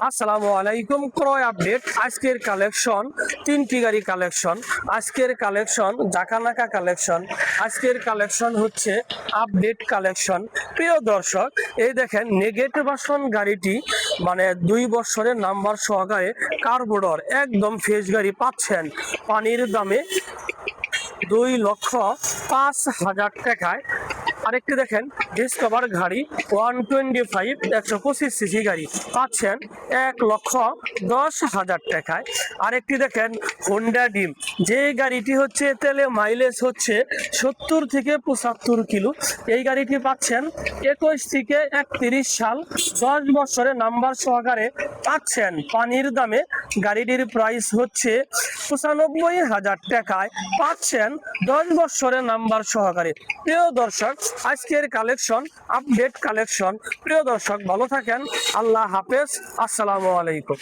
আসসালামু আলাইকুম। ক্রয় আপডেট। আজকের কালেকশন তিনটি গাড়ি কালেকশন। আজকের কালেকশন জাকানাকা কালেকশন। আজকের কালেকশন হচ্ছে আপডেট কালেকশন। প্রিয় দর্শক, এই দেখেন নেগেটিভ ভার্সন গাড়িটি, মানে 2 বছরের নাম্বার সহকারে কার্বোডর একদম ফ্রেশ গাড়ি পাচ্ছেন পানির দামে 2,05,000 টাকায়। আরেকটি দেখেন ডিসকভার গাড়ি 125 125 সিসি গাড়ি পাচ্ছেন 1,10,000 টাকায়। আরেকটি দেখেন হোন্ডা ডিম, যে গাড়িটি হচ্ছে তেলে মাইলেজ হচ্ছে 70 থেকে 75 কিলো। এই গাড়িটি পাচ্ছেন 21 থেকে 31 সাল 10 বছরের নাম্বার সহকারে পাচ্ছেন পানির দামে। গাড়িটির প্রাইস হচ্ছে 95,000 টাকায় পাচ্ছেন 10 বছরের নাম্বার সহকারে। প্রিয় দর্শক, আজকের কালেকশন আপডেট কালেকশন। প্রিয় দর্শক, ভালো থাকেন। আল্লাহ হাফেজ। আসসালামু আলাইকুম।